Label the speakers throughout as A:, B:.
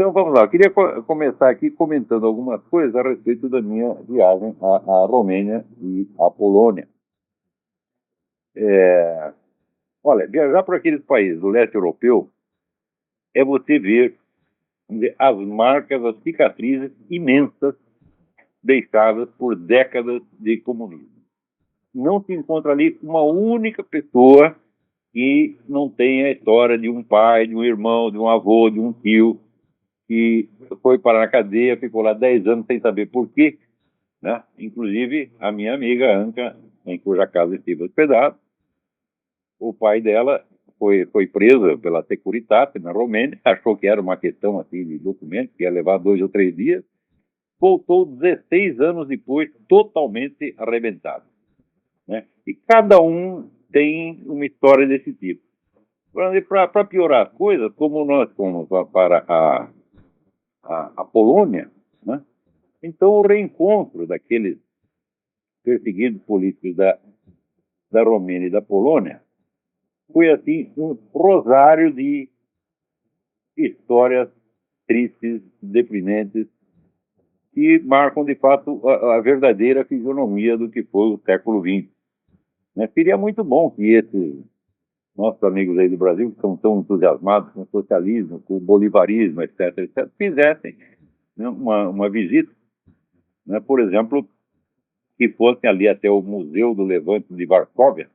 A: Então vamos lá, eu queria começar aqui comentando algumas coisas a respeito da minha viagem à Romênia e à Polônia. Olha, viajar para aqueles países do leste europeu é você ver as marcas, as cicatrizes imensas deixadas por décadas de comunismo. Não se encontra ali uma única pessoa que não tenha a história de um pai, de um irmão, de um avô, de um tio, que foi parar na cadeia, ficou lá 10 anos sem saber por quê, né? Inclusive, a minha amiga Anca, em cuja casa estive hospedado, o pai dela foi preso pela Securitate na Romênia, achou que era uma questão assim de documento, que ia levar 2 ou 3 dias, voltou 16 anos depois, totalmente arrebentado, né? E cada um tem uma história desse tipo. Para piorar as coisas, como nós fomos para a Polônia, né? Então o reencontro daqueles perseguidos políticos da Romênia e da Polônia foi assim um rosário de histórias tristes, deprimentes, que marcam de fato a verdadeira fisionomia do que foi o século XX. Né? Seria muito bom que esses nossos amigos aí do Brasil, que são tão entusiasmados com o socialismo, com o bolivarismo, etc., fizessem, né, uma visita, né, por exemplo, que fossem ali até o Museu do Levante de Varsóvia,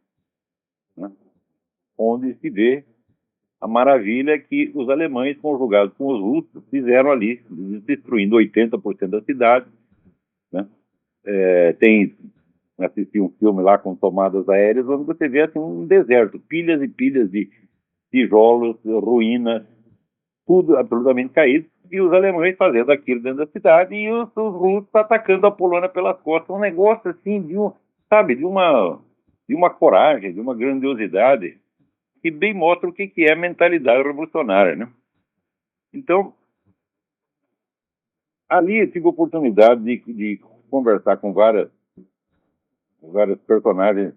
A: né, onde se vê a maravilha que os alemães, conjugados com os russos, fizeram ali, destruindo 80% da cidade. Né? Assisti um filme lá com tomadas aéreas, onde você vê assim, um deserto, pilhas e pilhas de tijolos, ruínas, tudo absolutamente caído, e os alemães fazendo aquilo dentro da cidade e os russos atacando a Polônia pelas costas. Um negócio assim sabe, de uma coragem, de uma grandiosidade que bem mostra o que é a mentalidade revolucionária, né? Então, ali eu tive a oportunidade de conversar com vários personagens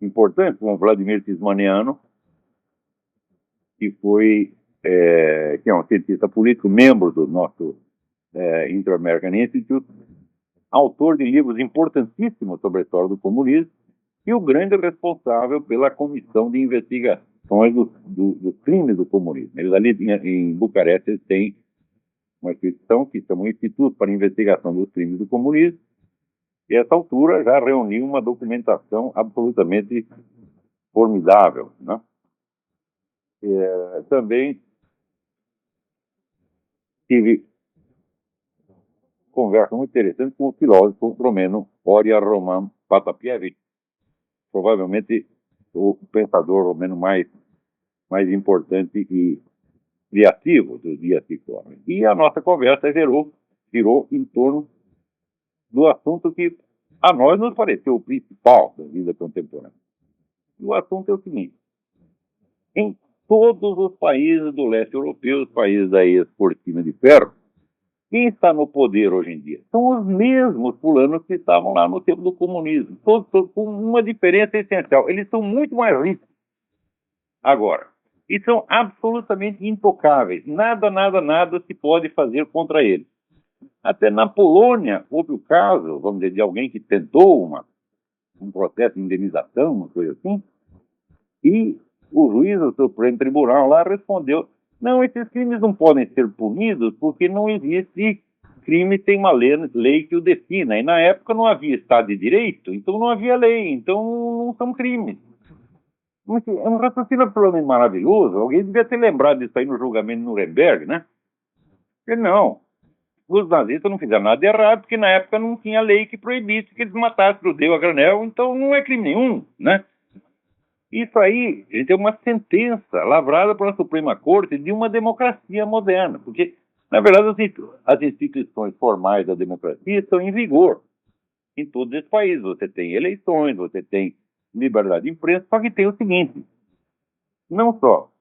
A: importantes, como Vladimir Tismaniano, que é um cientista político, membro do nosso Inter-American Institute, autor de livros importantíssimos sobre a história do comunismo, e o grande responsável pela comissão de investigações dos crimes do comunismo. Eles ali em Bucareste têm uma instituição que chama o Instituto para a Investigação dos Crimes do Comunismo, e a essa altura já reuniu uma documentação absolutamente formidável, né? Também tive conversa muito interessante com o filósofo romeno Horia Roman Patapievich, provavelmente o pensador romeno mais importante e criativo dos dias que correm. E a nossa conversa girou em torno do assunto que a nós nos pareceu o principal da vida contemporânea. E o assunto é o seguinte: em todos os países do leste europeu, os países da ex-cortina de ferro, quem está no poder hoje em dia? São os mesmos fulanos que estavam lá no tempo do comunismo, todos com uma diferença essencial. Eles são muito mais ricos agora. E são absolutamente intocáveis. Nada se pode fazer contra eles. Até na Polônia houve o caso, vamos dizer, de alguém que tentou um processo de indenização, uma coisa assim, e o juiz do Supremo Tribunal lá respondeu: não, esses crimes não podem ser punidos porque não existe crime, tem uma lei que o defina. E na época não havia Estado de Direito, então não havia lei, então não são crimes. É um raciocínio absolutamente maravilhoso. Alguém devia ter lembrado disso aí no julgamento de Nuremberg, né? Porque não, os nazistas não fizeram nada de errado, porque na época não tinha lei que proibisse que eles matassem judeu a granel, então não é crime nenhum, né? Isso aí, gente, é uma sentença lavrada pela Suprema Corte de uma democracia moderna, porque, na verdade, as instituições formais da democracia estão em vigor em todos esses países. Você tem eleições, você tem liberdade de imprensa, só que tem o seguinte: não só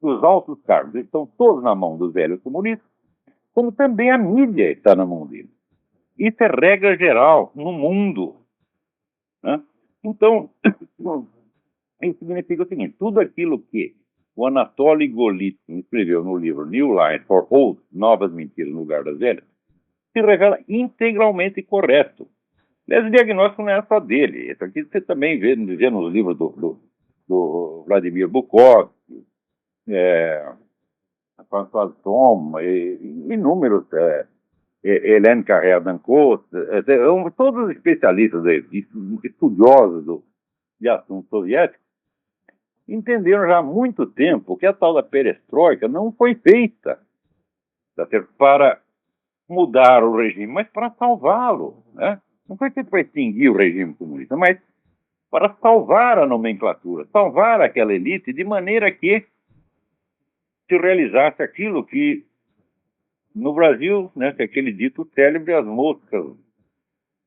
A: os altos cargos estão todos na mão dos velhos comunistas, como também a mídia está na mão deles. Isso é regra geral no mundo, né? Então, isso significa o seguinte: tudo aquilo que O Anatoly Golitsyn escreveu no livro New Lies for Old, Novas Mentiras no Lugar das Velhas, se revela integralmente correto. Aliás, o diagnóstico não é só dele. Isso aqui você também vê nos livros do Vladimir Bukovsky, François Thom, inúmeros, Hélène Carrère-Dancos, todos os especialistas, estudiosos de assuntos soviéticos, entenderam já há muito tempo que a tal da perestroika não foi feita para mudar o regime, mas para salvá-lo, né? Não foi feito para extinguir o regime comunista, mas para salvar a nomenclatura, salvar aquela elite de maneira que se realizasse aquilo que no Brasil, né, que é aquele dito célebre, as moscas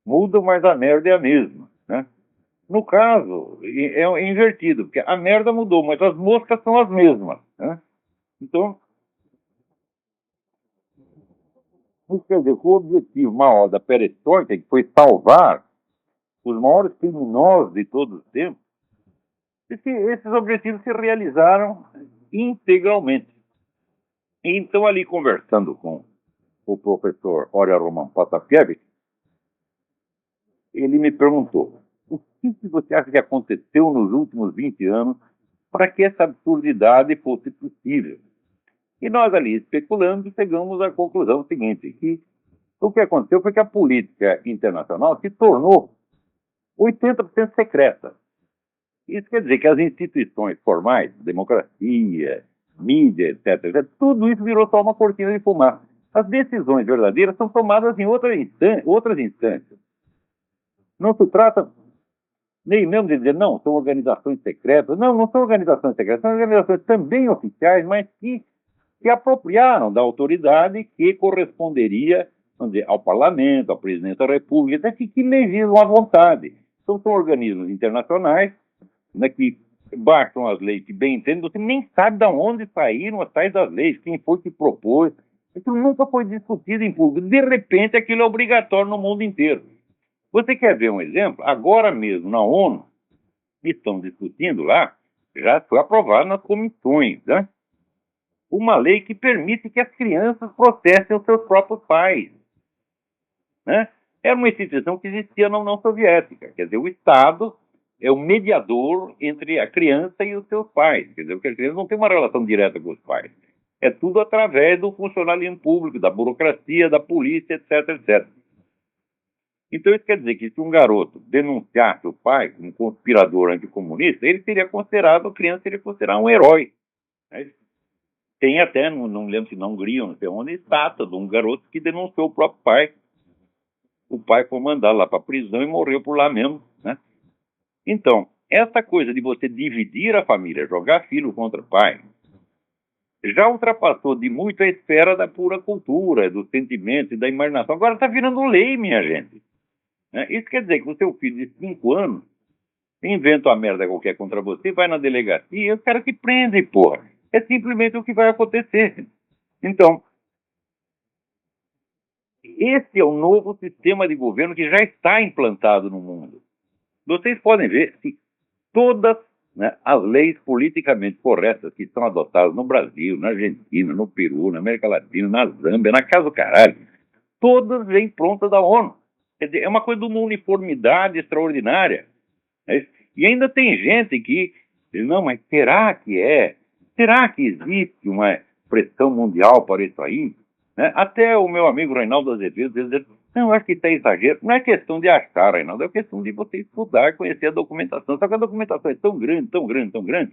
A: mudam, mas a merda é a mesma, né? No caso, é invertido, porque a merda mudou, mas as moscas são as mesmas, né? Então, isso quer dizer que o objetivo maior da perestroika, que foi salvar os maiores criminosos de todos os tempos, esses objetivos se realizaram integralmente. Então, ali conversando com o professor Oria Roman Potapievich, ele me perguntou: o que você acha que aconteceu nos últimos 20 anos para que essa absurdidade fosse possível? E nós ali, especulando, chegamos à conclusão seguinte, que o que aconteceu foi que a política internacional se tornou 80% secreta. Isso quer dizer que as instituições formais, democracia, mídia, etc., tudo isso virou só uma cortina de fumaça. As decisões verdadeiras são tomadas em outras instâncias. Não se trata nem mesmo de dizer, não, são organizações secretas. Não, não são organizações secretas, são organizações também oficiais, mas que se apropriaram da autoridade que corresponderia, vamos dizer, ao parlamento, ao presidente da república, que legislam à vontade. Então são organismos internacionais, né, que baixam as leis que bem entendem, você nem sabe de onde saíram as tais das leis, quem foi que propôs. Isso nunca foi discutido em público. De repente, aquilo é obrigatório no mundo inteiro. Você quer ver um exemplo? Agora mesmo, na ONU, estão discutindo lá, já foi aprovado nas comissões, né, uma lei que permite que as crianças processem os seus próprios pais, né? Era uma instituição que existia na União Soviética. Quer dizer, o Estado é o mediador entre a criança e os seus pais. Quer dizer, porque a criança não tem uma relação direta com os pais. É tudo através do funcionalismo público, da burocracia, da polícia, etc, etc. Então isso quer dizer que se um garoto denunciasse o pai como conspirador anticomunista, ele seria considerado, a criança seria considerada um herói. Né? Tem até, não lembro se na Hungria, não sei onde, estátua de um garoto que denunciou o próprio pai. O pai foi mandado lá para a prisão e morreu por lá mesmo, né? Então, essa coisa de você dividir a família, jogar filho contra pai, já ultrapassou de muito a esfera da pura cultura, do sentimento e da imaginação. Agora está virando lei, minha gente. Né? Isso quer dizer que o seu filho de 5 anos inventa uma merda qualquer contra você, vai na delegacia e os caras se prendem, porra. É simplesmente o que vai acontecer. Então, esse é o novo sistema de governo que já está implantado no mundo. Vocês podem ver que todas, né, as leis politicamente corretas que são adotadas no Brasil, na Argentina, no Peru, na América Latina, na Zâmbia, na casa do caralho, todas vêm prontas da ONU. Quer dizer, é uma coisa de uma uniformidade extraordinária. Né? E ainda tem gente que diz, não, mas será que é? Será que existe uma pressão mundial para isso aí? Né? Até o meu amigo Reinaldo Azevedo diz, não, eu acho que isso é exagero. Não é questão de achar, Reinaldo, é questão de você estudar, conhecer a documentação. Só que a documentação é tão grande, tão grande, tão grande,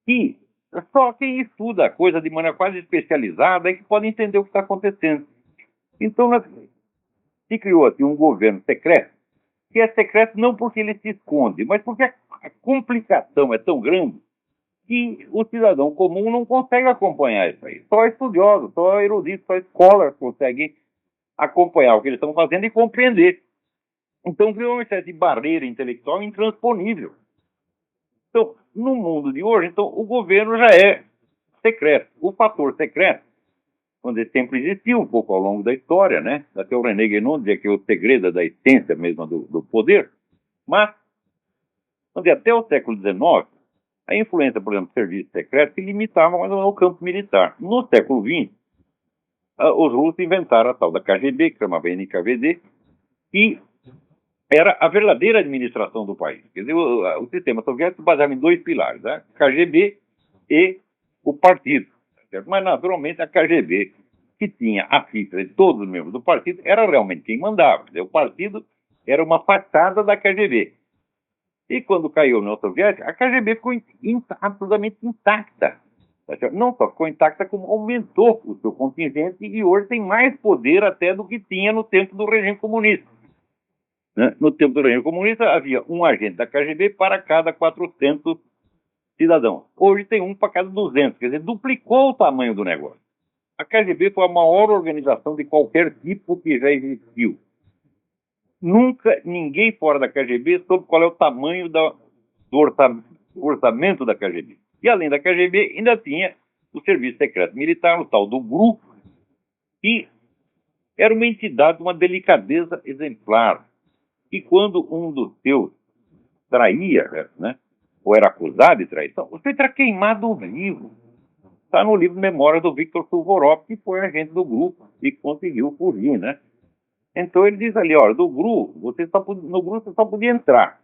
A: que só quem estuda a coisa de maneira quase especializada é que pode entender o que está acontecendo. Então, se criou assim um governo secreto, que é secreto não porque ele se esconde, mas porque a complicação é tão grande que o cidadão comum não consegue acompanhar isso aí. Só estudiosos, só eruditos, só scholars conseguem acompanhar o que eles estão fazendo e compreender. Então criou uma espécie de barreira intelectual intransponível. Então, no mundo de hoje, então, o governo já é secreto. O fator secreto, onde sempre existiu um pouco ao longo da história, né? Até o René Guénon dizia que é o segredo da essência mesmo do poder. Mas, onde até o século XIX, A influência, por exemplo, do serviço secreto se limitava mais ao campo militar. No século XX, os russos inventaram a tal da KGB, que chamava NKVD, que era a verdadeira administração do país. Quer dizer, o sistema soviético baseava em dois pilares, a KGB e o partido. Certo? Mas, naturalmente, a KGB, que tinha a ficha de todos os membros do partido, era realmente quem mandava. Quer dizer, o partido era uma fachada da KGB. E quando caiu a União Soviética, a KGB ficou absolutamente intacta. Não só ficou intacta, como aumentou o seu contingente e hoje tem mais poder até do que tinha no tempo do regime comunista. No tempo do regime comunista havia um agente da KGB para cada 400 cidadãos. Hoje tem um para cada 200, quer dizer, duplicou o tamanho do negócio. A KGB foi a maior organização de qualquer tipo que já existiu. Nunca ninguém fora da KGB soube qual é o tamanho do orçamento da KGB. E além da KGB, ainda tinha o Serviço Secreto Militar, o tal do GRU, que era uma entidade de uma delicadeza exemplar. E quando um dos seus traía, né, ou era acusado de traição, o sujeito era queimado vivo. Está no livro Memórias do Viktor Suvorov, que foi agente do GRU e conseguiu fugir, né? Então ele diz ali, olha, no GRU você só podia entrar.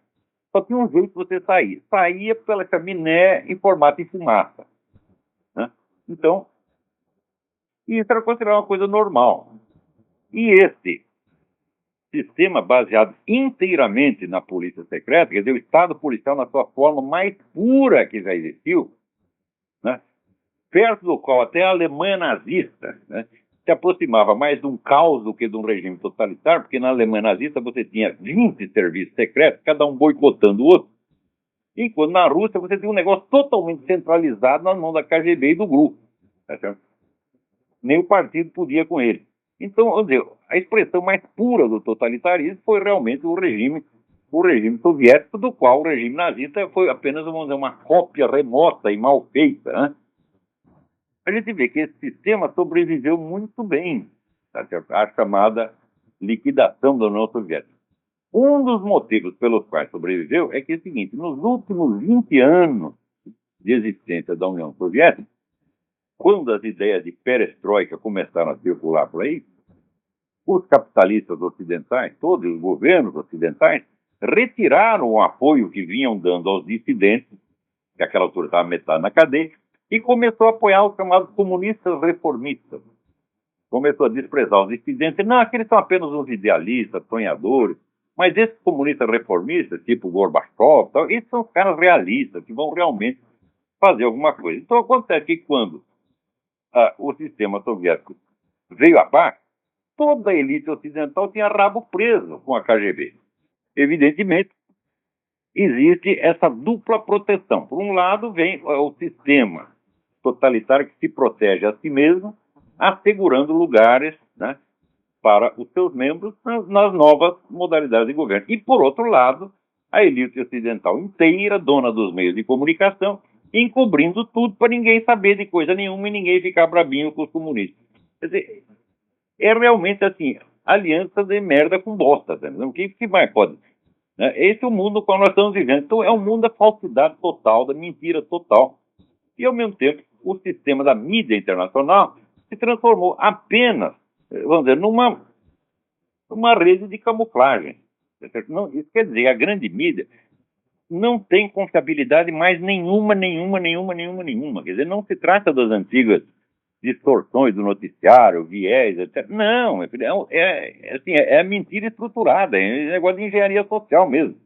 A: Só tinha um jeito de você sair. Saía pela chaminé em formato de fumaça. Né? Então, isso era considerado uma coisa normal. E esse sistema baseado inteiramente na polícia secreta, quer dizer, o Estado policial na sua forma mais pura que já existiu, né? Perto do qual até a Alemanha nazista, né, se aproximava mais de um caos do que de um regime totalitário, porque na Alemanha nazista você tinha 20 serviços secretos, cada um boicotando o outro, enquanto na Rússia você tinha um negócio totalmente centralizado na mão da KGB e do GRU. Tá certo? Nem o partido podia com ele. Então, vamos dizer, a expressão mais pura do totalitarismo foi realmente o regime soviético, do qual o regime nazista foi apenas, vamos dizer, uma cópia remota e mal feita, né? A gente vê que esse sistema sobreviveu muito bem, tá certo? A chamada liquidação da União Soviética. Um dos motivos pelos quais sobreviveu é que é o seguinte, nos últimos 20 anos de existência da União Soviética, quando as ideias de perestroika começaram a circular por aí, os capitalistas ocidentais, todos os governos ocidentais, retiraram o apoio que vinham dando aos dissidentes, que àquela altura estava metade na cadeia, e começou a apoiar os chamados comunistas reformistas. Começou a desprezar os dissidentes. Não, aqueles são apenas uns idealistas, sonhadores. Mas esses comunistas reformistas, tipo Gorbachev, tal, esses são os caras realistas, que vão realmente fazer alguma coisa. Então acontece que quando o sistema soviético veio abaixo, toda a elite ocidental tinha rabo preso com a KGB. Evidentemente, existe essa dupla proteção. Por um lado, vem o sistema totalitário que se protege a si mesmo, assegurando lugares, né, para os seus membros nas novas modalidades de governo. E, por outro lado, a elite ocidental inteira, dona dos meios de comunicação, encobrindo tudo para ninguém saber de coisa nenhuma e ninguém ficar brabinho com os comunistas. Quer dizer, é realmente assim, aliança de merda com bosta. Né? O que mais pode? Esse é o mundo no qual nós estamos vivendo. Então, é um mundo da falsidade total, da mentira total. E, ao mesmo tempo, o sistema da mídia internacional se transformou apenas, vamos dizer, numa rede de camuflagem. Não, isso quer dizer, a grande mídia não tem confiabilidade mais nenhuma. Quer dizer, não se trata das antigas distorções do noticiário, viés, etc. Não, assim, é mentira estruturada, é negócio de engenharia social mesmo.